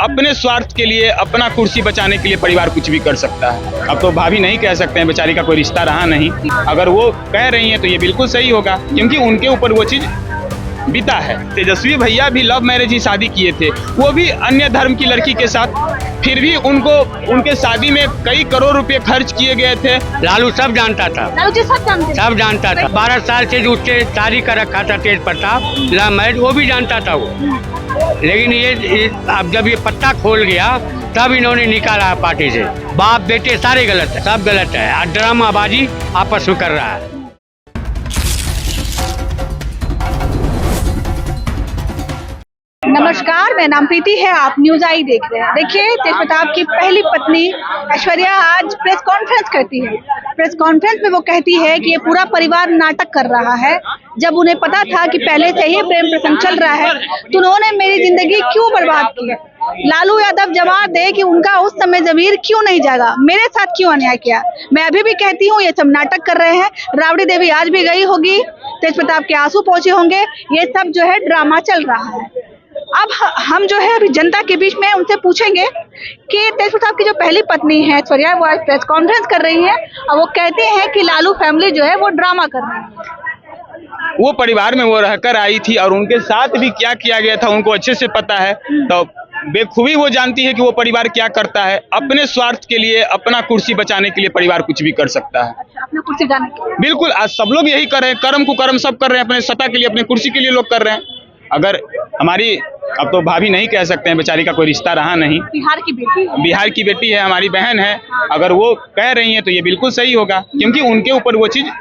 अपने स्वार्थ के लिए, अपना कुर्सी बचाने के लिए परिवार कुछ भी कर सकता है। अब तो भाभी नहीं कह सकते हैं, बेचारी का कोई रिश्ता रहा नहीं। अगर वो कह रही हैं तो ये बिल्कुल सही होगा, क्योंकि उनके ऊपर वो चीज़ बीता है। तेजस्वी भैया भी लव मैरिज ही शादी किए थे, वो भी अन्य धर्म की लड़की के साथ, फिर भी उनको उनके शादी में कई करोड़ रुपए खर्च किए गए थे। लालू सब जानता था, लालू जी सब जानता था। 12 साल से जो उससे शादी कर रखा था तेज प्रताप, लव मैरिज, वो भी जानता था वो। लेकिन ये अब जब ये पत्ता खोल गया तब इन्होंने निकाला पार्टी से। बाप बेटे सारे गलत है, सब गलत है। ड्रामाबाजी आपस में कर रहा है। नमस्कार, मेरा नाम प्रीति है, आप न्यूज आई देख रहे हैं। देखिए, तेज प्रताप की पहली पत्नी ऐश्वर्या आज प्रेस कॉन्फ्रेंस करती है। प्रेस कॉन्फ्रेंस में वो कहती है कि ये पूरा परिवार नाटक कर रहा है। जब उन्हें पता था कि पहले से ही प्रेम प्रसंग चल रहा है तो उन्होंने मेरी जिंदगी क्यों बर्बाद की। लालू यादव जवाब दे कि उनका उस समय जमीर क्यों नहीं जागा, मेरे साथ क्यों अन्याय किया। मैं अभी भी कहती हूँ ये सब नाटक कर रहे हैं। राबड़ी देवी आज भी गई होगी, तेज प्रताप के आंसू पहुंचे होंगे, ये सब जो है ड्रामा चल रहा है। अब हम जो है अभी जनता के बीच में उनसे पूछेंगे कि तेज प्रताप की जो पहली पत्नी है ऐश्वर्या, वो आज प्रेस कॉन्फ्रेंस कर रही है और वो कहते हैं कि लालू फैमिली जो है वो ड्रामा कर रही है। वो परिवार में वो रहकर आई थी और उनके साथ भी क्या किया गया था उनको अच्छे से पता है। तो बेखूबी वो जानती है कि वो परिवार क्या करता है। अपने स्वार्थ के लिए, अपना कुर्सी बचाने के लिए परिवार कुछ भी कर सकता है। अपना कुर्सी बचाने के लिए बिल्कुल, आज सब लोग यही कर रहे हैं, कर्म को कर्म सब कर रहे हैं, अपने सत्ता के लिए, अपने कुर्सी के लिए लोग कर रहे हैं। अगर हमारी, अब तो भाभी नहीं कह सकते हैं, बेचारी का कोई रिश्ता रहा नहीं। बिहार की बेटी है, हमारी बहन है। अगर वो कह रही हैं तो ये बिल्कुल सही होगा, क्योंकि उनके ऊपर वो चीज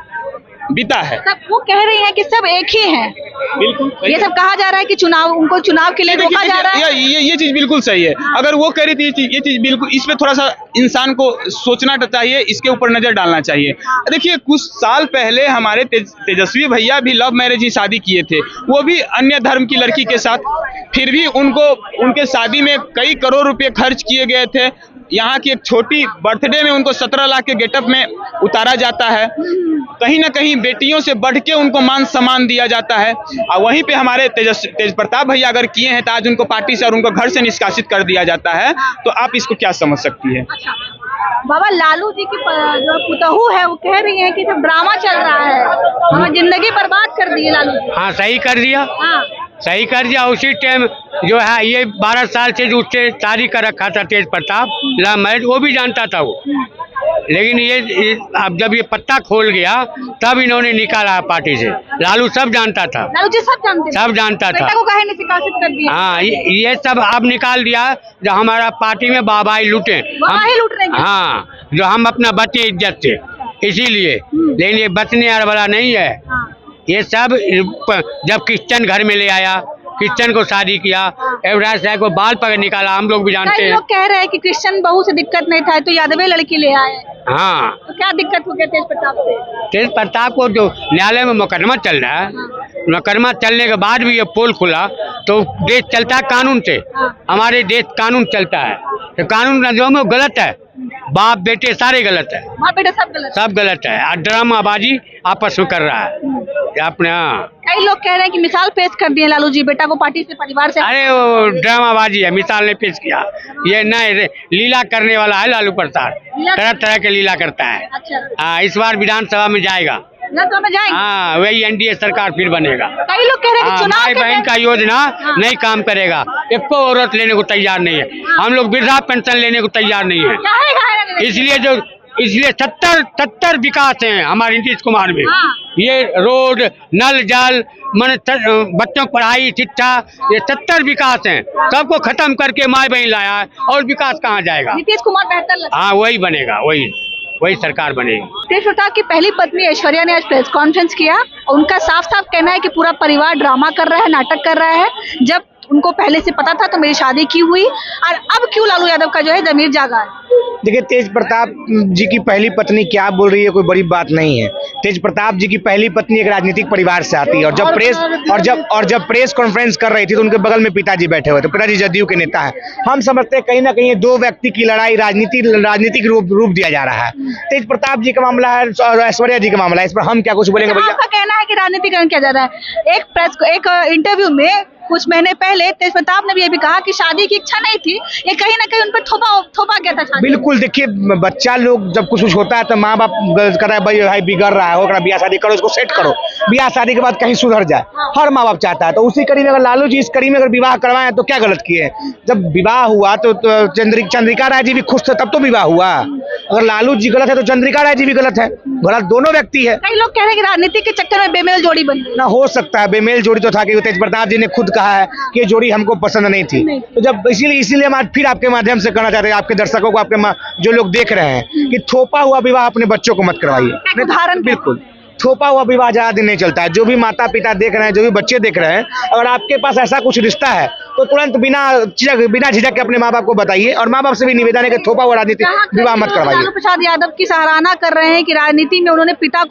बीता है। सब वो कह रही है कि सब एक ही हैं। बिल्कुल ये सब कहा जा रहा है कि उनको चुनाव के लिए रोका जा रहा है। ये चीज बिल्कुल सही है। अगर वो कह रही थी ये चीज बिल्कुल, इसमें थोड़ा सा इंसान को सोचना चाहिए, इसके ऊपर नजर डालना चाहिए। देखिए, कुछ साल पहले हमारे तेजस्वी भैया भी लव मैरिज ही शादी किए थे, वो भी अन्य धर्म की लड़की के साथ, फिर भी उनको उनके शादी में कई करोड़ रुपए खर्च किए गए थे। यहाँ की एक छोटी बर्थडे में उनको 17 लाख के गेटअप में उतारा जाता है। कहीं ना कहीं बेटियों से बढ़ के उनको मान सम्मान दिया जाता है। और वहीं पे हमारे तेज प्रताप भैया अगर किए हैं तो आज उनको पार्टी से और उनको घर से निष्कासित कर दिया जाता है। तो आप इसको क्या समझ सकती है? बाबा, लालू जी की जो पुतहू है वो कह रही है कि सब ड्रामा चल रहा है, हमें जिंदगी बर्बाद कर दी है लालू जी। हाँ, सही कर दिया। हाँ, सही कर दिया। उसी टाइम जो है ये 12 साल से जो उससे शादी कर रखा था तेज प्रताप, लव मैरिज, वो भी जानता था वो। लेकिन ये अब जब ये पत्ता खोल गया तब इन्होंने निकाला पार्टी से। लालू सब जानता था, लालू जी सब जानता था। बेटा को काहे निष्कासित कर दिया? हाँ, ये सब अब निकाल दिया जो हमारा पार्टी में बाबाई लूटे, लूट रहे हैं। हाँ, जो हम अपना बचे इज्जत से, इसीलिए। लेकिन ये बचने वाला नहीं है। ये सब जब क्रिश्चियन घर में ले आया, क्रिश्चियन को शादी किया, युवराज साहब को बाल पकड़ निकाला, हम लोग भी जानते हैं। लोग कह रहे हैं कि क्रिश्चियन बहू से दिक्कत नहीं था तो यादवे लड़की ले आए। हाँ, तो क्या दिक्कत हो गया तेज प्रताप से? तेज प्रताप को जो न्यायालय में मुकदमा चल रहा है, मुकदमा चलने के बाद भी ये पोल खुला तो देश चलता है कानून से। हमारे देश कानून चलता है, तो कानून जो में गलत है। बाप बेटे सारे गलत है, बाप बेटे सब गलत है। ड्रामाबाजी आपस में कर रहा है अपने। कई लोग कह रहे हैं कि मिसाल पेश कर दिए लालू जी, बेटा को पार्टी से, परिवार से। अरे वो ड्रामाबाजी है, मिसाल ने पेश किया। ये नए लीला करने वाला है लालू प्रसाद, तरह तरह के लीला करता है। अच्छा, हाँ, इस बार विधानसभा में जाएगा। हाँ, वही एनडीए सरकार फिर बनेगा। कई लोग कह रहे हैं कि माई बहन का योजना नहीं काम करेगा, एको औरत लेने को तैयार नहीं है। हम लोग वृद्धा पेंशन लेने को तैयार नहीं है। इसलिए 70 विकास हैं हमारे नीतीश कुमार में। ये रोड, नल जल, बच्चों की पढ़ाई, शिक्षा, ये 70 विकास हैं। सबको खत्म करके माई बहन लाया है, और विकास कहाँ जाएगा? नीतीश कुमार बेहतर लगता है। हाँ, वही बनेगा, वही सरकार बनेगी। तेज प्रताप की पहली पत्नी ऐश्वर्या ने आज प्रेस कॉन्फ्रेंस किया। उनका साफ साफ कहना है कि पूरा परिवार ड्रामा कर रहा है, नाटक कर रहा है। जब उनको पहले से पता था तो मेरी शादी की हुई, और अब क्यों लालू यादव का जो है जमीर जागा है। देखिए, तेज प्रताप जी की पहली पत्नी क्या बोल रही है, कोई बड़ी बात नहीं है। तेज प्रताप जी की पहली पत्नी एक राजनीतिक परिवार से आती है, और जब प्रेस कॉन्फ्रेंस कर रही थी तो उनके बगल में पिताजी बैठे हुए थे। पिताजी जदयू के नेता है। हम समझते हैं कहीं ना कहीं दो व्यक्ति की लड़ाई राजनीतिक रूप दिया जा रहा है। तेज प्रताप जी का मामला है और ऐश्वर्या जी का मामला है, इस पर हम क्या कुछ बोलेंगे भैया? आपका कहना है कि राजनीतिकरण किया जा रहा है। एक इंटरव्यू में कुछ महीने पहले तेज प्रताप ने भी ये भी कहा कि शादी की इच्छा नहीं थी, ये कहीं ना कहीं उन पर थोपा गया था शादी। बिल्कुल, देखिए बच्चा लोग जब कुछ होता है तो माँ बाप कहता है भाई बिगड़ रहा है, होकर ब्याह शादी करो, इसको सेट करो, ब्याह शादी के बाद कहीं सुधर जाए, हर माँ बाप चाहता है। तो उसी कड़ी में अगर लालू जी इस कड़ी में अगर विवाह करवाए तो क्या गलत किए? जब विवाह हुआ तो चंद्रिका राय जी भी खुश थे, तब तो विवाह हुआ। अगर लालू जी गलत है तो चंद्रिका राय जी भी गलत है, गलत दोनों व्यक्ति है। कई लोग कह रहे हैं कि राजनीति के चक्कर में बेमेल जोड़ी बनी। ना हो सकता है, बेमेल जोड़ी तो था कि तेज प्रताप जी ने खुद कहा है कि ये जोड़ी हमको पसंद नहीं थी। तो जब इसीलिए हम आज फिर आपके माध्यम से कहना चाहते हैं आपके दर्शकों को, आपके जो लोग देख रहे हैं कि थोपा हुआ विवाह अपने बच्चों को मत करवाइए। उदाहरण बिल्कुल थोपा हुआ विवाह ज्यादा दिन नहीं चलता है। जो भी माता पिता देख रहे हैं, जो भी बच्चे देख रहे हैं, अगर आपके पास ऐसा कुछ रिश्ता है तो तुरंत बिना झिझक के अपने माँ बाप को बताइए, और माँ बाप से भी निवेदन है कि थोपा हुआ राजनीति विवाह मत करवाइए। लालू प्रसाद यादव की सराहना कर रहे हैं कि राजनीति में उन्होंने पिता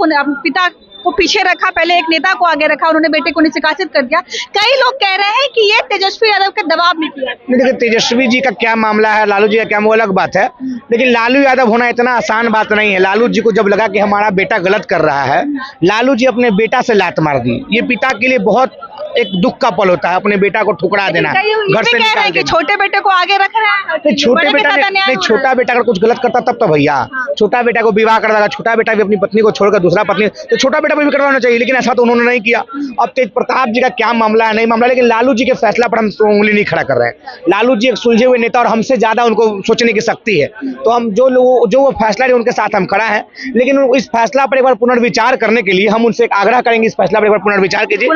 को पीछे रखा, पहले एक नेता को आगे रखा, उन्होंने बेटे को निष्कासित कर दिया। कई लोग कह रहे हैं कि ये तेजस्वी यादव के दबाव में किया। नहीं, देखिए तेजस्वी जी का क्या मामला है, लालू जी का क्या, वो अलग बात है, लेकिन लालू यादव होना इतना आसान बात नहीं है। लालू जी को जब लगा कि हमारा बेटा गलत कर रहा है, लालू जी अपने बेटा से लात मार दी। ये पिता के लिए बहुत एक दुख का पल होता है, अपने बेटा को ठुकरा देना, घर से निकाल देना। छोटे बेटे को आगे रख रहा है, छोटे बेटा नहीं, छोटा बेटा अगर कुछ गलत करता तब तो भैया छोटा बेटा को विवाह कर देगा, छोटा बेटा भी अपनी पत्नी को छोड़कर दूसरा पत्नी, तो छोटा बेटा भी करवाना चाहिए, लेकिन ऐसा तो उन्होंने नहीं किया। अब तेज प्रताप जी का क्या मामला है, नहीं मामला, लेकिन लालू जी के फैसला पर हम उंगली नहीं खड़ा कर रहे हैं। लालू जी एक सुलझे हुए नेता और हमसे ज्यादा उनको सोचने की शक्ति है, तो हम जो वो फैसला है उनके साथ हम खड़ा है। लेकिन इस फैसला पर एक बार पुनर्विचार करने के लिए हम उनसे एक आग्रह करेंगे, इस फैसला पर एक बार पुनर्विचार कीजिए।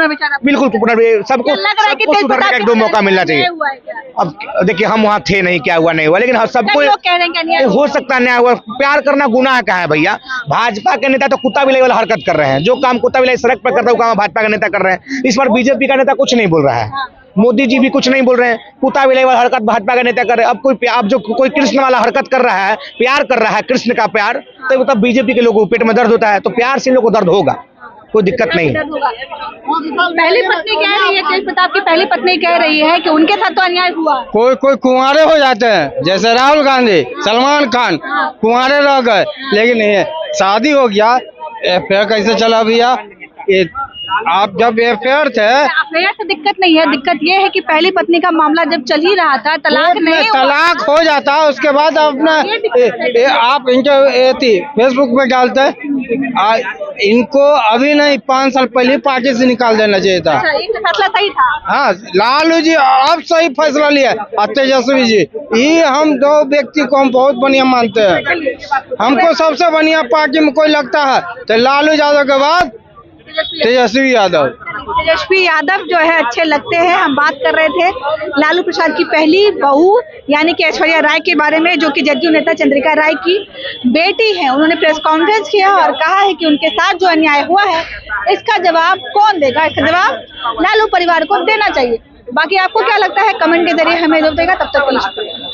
बिल्कुल सबको सुधरने का एक दो मौका मिलना चाहिए। अब देखिए हम वहाँ थे नहीं, क्या हुआ नहीं हुआ, लेकिन सबको हो सकता है न्याय हुआ। प्यार करना गुनाह का है भैया। भाजपा के नेता तो कुत्ता बिलाई वाला हरकत कर रहे हैं, जो काम कुत्ता बिलाई सड़क पर करता है वो काम भाजपा का नेता कर रहे हैं। इस बार बीजेपी का नेता कुछ नहीं बोल रहा है, मोदी जी भी कुछ नहीं बोल रहे हैं, कुत्ता बिलाई वाला हरकत भाजपा का नेता कर रहे हैं। अब जो कोई कृष्ण वाला हरकत कर रहा है, प्यार कर रहा है, कृष्ण का प्यार, तो तब बीजेपी के लोगों को पेट में दर्द होता है। तो प्यार से इन लोगों को दर्द होगा, कोई दिक्कत नहीं। पहली पत्नी कह रही है, तेज प्रताप की पहली पत्नी कह रही है कि उनके साथ तो अन्याय हुआ। कोई कुंवारे हो जाते हैं, जैसे राहुल गांधी, सलमान खान कुंवारे रह गए, लेकिन ये शादी हो गया। अफेयर कैसे चला भैया? आप जब अफेयर थे, अफेयर से दिक्कत नहीं है, दिक्कत ये है कि पहली पत्नी का मामला जब चल ही रहा था, तलाक नहीं, तलाक हो जाता है, उसके बाद अपना आप इनके फेसबुक पे डालते हैं। इनको अभी नहीं, 5 साल पहले पार्टी से निकाल देना चाहिए था। फैसला सही था। हाँ, लालू जी अब सही फैसला लिया, तेजस्वी जी, ये हम दो व्यक्ति को हम बहुत बढ़िया मानते हैं। हमको सबसे बढ़िया पार्टी में कोई लगता है तो लालू यादव के बाद तेजस्वी यादव। तेजस्वी यादव जो है अच्छे लगते हैं। हम बात कर रहे थे लालू प्रसाद की पहली बहू यानी कि ऐश्वर्या राय के बारे में, जो कि जदयू नेता चंद्रिका राय की बेटी है। उन्होंने प्रेस कॉन्फ्रेंस किया और कहा है कि उनके साथ जो अन्याय हुआ है इसका जवाब कौन देगा? इसका जवाब लालू परिवार को देना चाहिए। बाकी आपको क्या लगता है कमेंट के जरिए हमें जरूर देगा। तब तक